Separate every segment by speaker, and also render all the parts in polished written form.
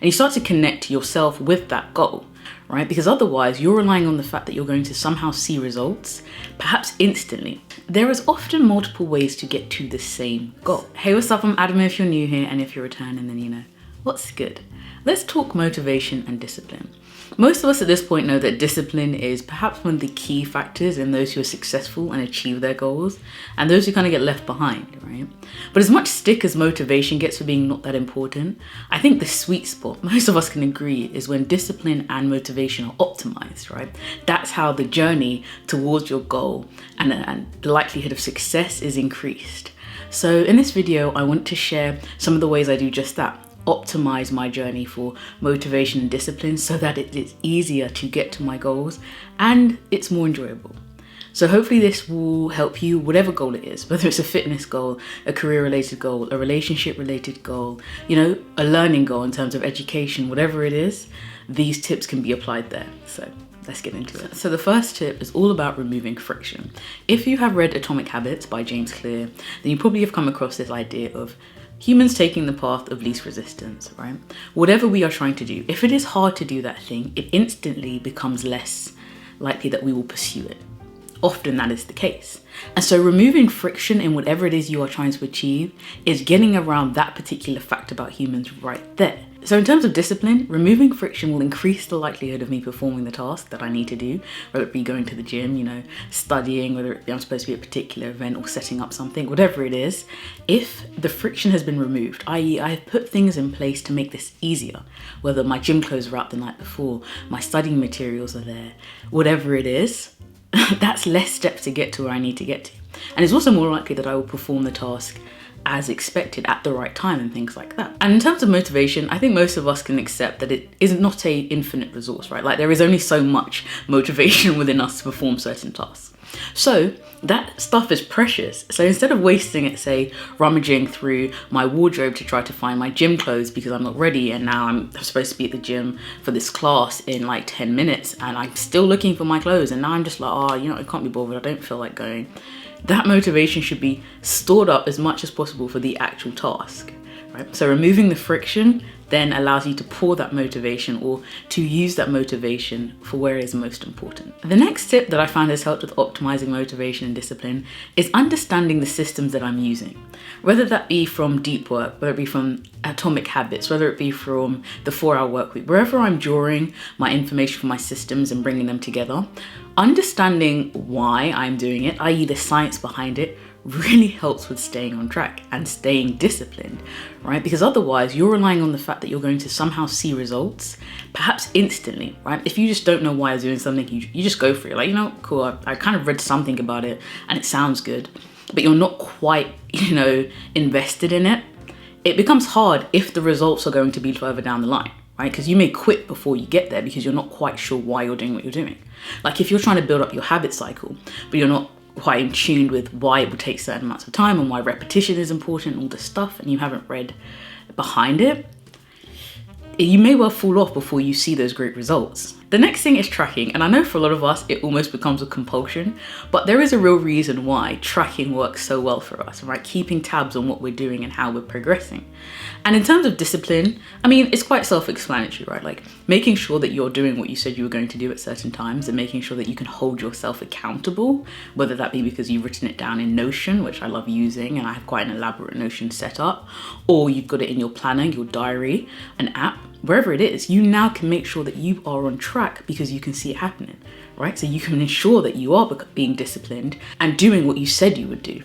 Speaker 1: And you start to connect yourself with that goal, right? Because otherwise you're relying on the fact that you're going to somehow see results, perhaps instantly. There is often multiple ways to get to the same goal. Hey, what's up? I'm Adam if you're new here, and if you're returning, then you know what's good. Let's talk motivation and discipline. Most of us at this point know that discipline is perhaps one of the key factors in those who are successful and achieve their goals, and those who kind of get left behind, right? But as much stick as motivation gets for being not that important, I think the sweet spot, most of us can agree, is when discipline and motivation are optimized, right? That's how the journey towards your goal and the likelihood of success is increased. So in this video, I want to share some of the ways I do just that. Optimize my journey for motivation and discipline so that it is easier to get to my goals and it's more enjoyable. So hopefully this will help you, whatever goal it is, whether it's a fitness goal, a career related goal, a relationship related goal, you know, a learning goal in terms of education, whatever it is, these tips can be applied there. So let's get into it. So the first tip is all about removing friction. If you have read Atomic Habits by James Clear, then you probably have come across this idea of humans taking the path of least resistance, right? Whatever we are trying to do, if it is hard to do that thing, it instantly becomes less likely that we will pursue it. Often that is the case. And so removing friction in whatever it is you are trying to achieve is getting around that particular fact about humans right there. So in terms of discipline, removing friction will increase the likelihood of me performing the task that I need to do, whether it be going to the gym, you know, studying, whether it be I'm supposed to be at a particular event or setting up something, whatever it is. If the friction has been removed, i.e. I have put things in place to make this easier, whether my gym clothes were out the night before, my studying materials are there, whatever it is, that's less steps to get to where I need to get to. And it's also more likely that I will perform the task as expected at the right time and things like that. And in terms of motivation, I think most of us can accept that it is not an infinite resource, right? Like there is only so much motivation within us to perform certain tasks. So that stuff is precious. So instead of wasting it, say, rummaging through my wardrobe to try to find my gym clothes because I'm not ready and now I'm supposed to be at the gym for this class in like 10 minutes and I'm still looking for my clothes and now I'm just like, oh, you know, I can't be bothered, I don't feel like going. That motivation should be stored up as much as possible for the actual task, right? So removing the friction then allows you to pour that motivation or to use that motivation for where it is most important. The next tip that I found has helped with optimizing motivation and discipline is understanding the systems that I'm using. Whether that be from deep work, whether it be from Atomic Habits, whether it be from the 4-hour work week, wherever I'm drawing my information from my systems and bringing them together, understanding why I'm doing it, i.e. the science behind it, really helps with staying on track and staying disciplined, right? Because otherwise you're relying on the fact that you're going to somehow see results, perhaps instantly, right? If you just don't know why you're doing something, you just go for it. Like, you know, cool, I kind of read something about it and it sounds good, but you're not quite, you know, invested in it. It becomes hard if the results are going to be further down the line, right? Because you may quit before you get there because you're not quite sure why you're doing what you're doing. Like if you're trying to build up your habit cycle, but you're not quite in tune with why it will take certain amounts of time and why repetition is important and all this stuff, and you haven't read behind it, you may well fall off before you see those great results. The next thing is tracking, and I know for a lot of us it almost becomes a compulsion, but there is a real reason why tracking works so well for us, right? Keeping tabs on what we're doing and how we're progressing. And in terms of discipline, I mean, it's quite self-explanatory, right? Like making sure that you're doing what you said you were going to do at certain times and making sure that you can hold yourself accountable, whether that be because you've written it down in Notion, which I love using and I have quite an elaborate Notion setup, or you've got it in your planner, your diary, an app, wherever it is, you now can make sure that you are on track because you can see it happening, right? So you can ensure that you are being disciplined and doing what you said you would do.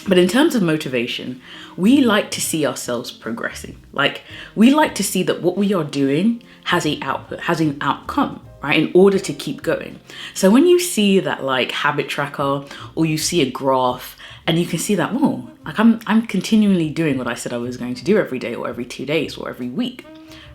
Speaker 1: But in terms of motivation, we like to see ourselves progressing. Like we like to see that what we are doing has an output, has an outcome, right? In order to keep going. So when you see that like habit tracker or you see a graph and you can see that, whoa, like I'm continually doing what I said I was going to do every day or every 2 days or every week,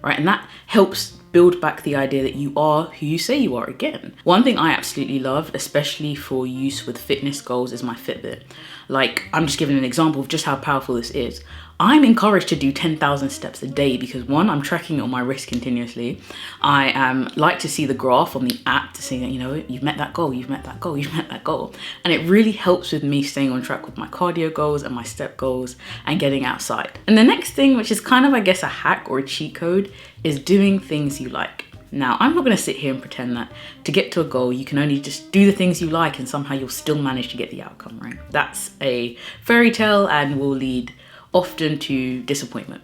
Speaker 1: right? And that helps build back the idea that you are who you say you are again. One thing I absolutely love, especially for use with fitness goals, is my Fitbit. Like, I'm just giving an example of just how powerful this is. I'm encouraged to do 10,000 steps a day because one, I'm tracking it on my wrist continuously. I like to see the graph on the app to see that, you know, you've met that goal, you've met that goal, you've met that goal. And it really helps with me staying on track with my cardio goals and my step goals and getting outside. And the next thing, which is kind of, I guess, a hack or a cheat code, is doing things you like. Now, I'm not going to sit here and pretend that to get to a goal, you can only just do the things you like and somehow you'll still manage to get the outcome, right? That's a fairy tale and will lead often to disappointment.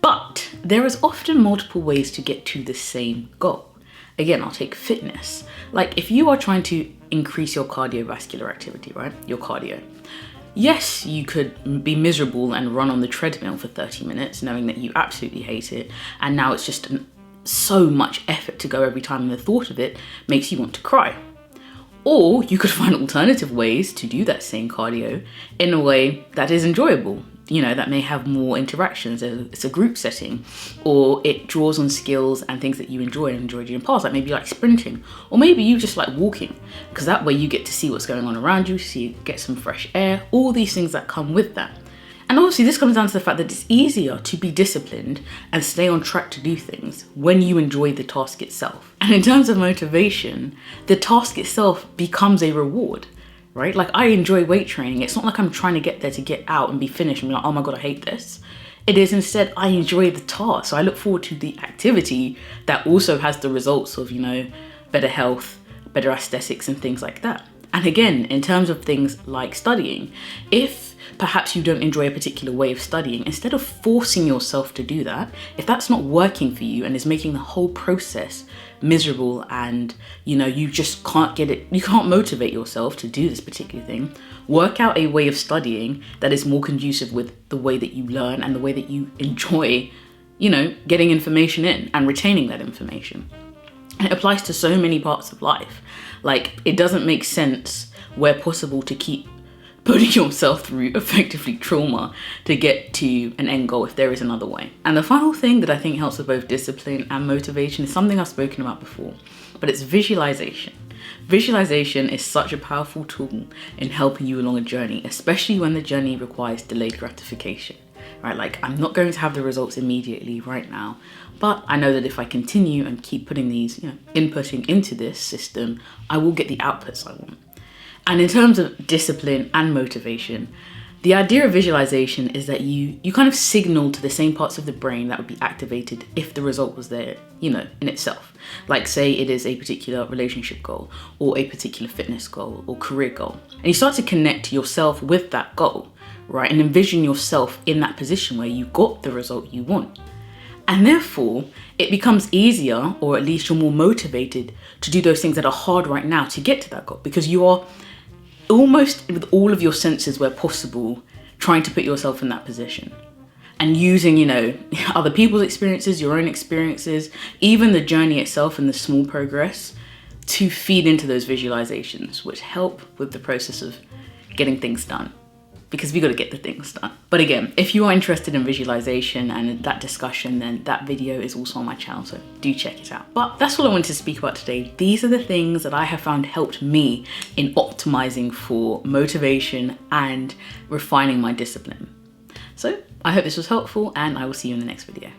Speaker 1: But there is often multiple ways to get to the same goal. Again, I'll take fitness. Like if you are trying to increase your cardiovascular activity, right? Your cardio. Yes, you could be miserable and run on the treadmill for 30 minutes knowing that you absolutely hate it. And now it's just so much effort to go every time and the thought of it makes you want to cry. Or you could find alternative ways to do that same cardio in a way that is enjoyable. You know, that may have more interactions. It's a group setting, or it draws on skills and things that you enjoy and enjoyed in the past, like maybe like sprinting, or maybe you just like walking, because that way you get to see what's going on around you, get some fresh air, all these things that come with that. And obviously this comes down to the fact that it's easier to be disciplined and stay on track to do things when you enjoy the task itself. And in terms of motivation, the task itself becomes a reward. Right? Like I enjoy weight training. It's not like I'm trying to get there to get out and be finished and be like, oh my God, I hate this. It is instead, I enjoy the task. So I look forward to the activity that also has the results of, you know, better health, better aesthetics and things like that. And again, in terms of things like studying, if perhaps you don't enjoy a particular way of studying, instead of forcing yourself to do that, if that's not working for you and is making the whole process miserable and, you know, you just can't get it, you can't motivate yourself to do this particular thing, work out a way of studying that is more conducive with the way that you learn and the way that you enjoy, you know, getting information in and retaining that information. And it applies to so many parts of life. Like, it doesn't make sense where possible to keep putting yourself through effectively trauma to get to an end goal if there is another way. And the final thing that I think helps with both discipline and motivation is something I've spoken about before, but it's visualization. Visualization is such a powerful tool in helping you along a journey, especially when the journey requires delayed gratification, right? Like I'm not going to have the results immediately right now, but I know that if I continue and keep putting these, you know, inputting into this system, I will get the outputs I want. And in terms of discipline and motivation, the idea of visualization is that you kind of signal to the same parts of the brain that would be activated if the result was there, you know, in itself. Like say it is a particular relationship goal or a particular fitness goal or career goal. And you start to connect yourself with that goal, right? And envision yourself in that position where you got the result you want. And therefore, it becomes easier, or at least you're more motivated to do those things that are hard right now to get to that goal, because you are almost with all of your senses where possible, trying to put yourself in that position and using, you know, other people's experiences, your own experiences, even the journey itself and the small progress to feed into those visualizations, which help with the process of getting things done, because we got to get the things done. But again, if you are interested in visualization and that discussion, then that video is also on my channel, so do check it out. But that's all I wanted to speak about today. These are the things that I have found helped me in optimizing for motivation and refining my discipline. So I hope this was helpful and I will see you in the next video.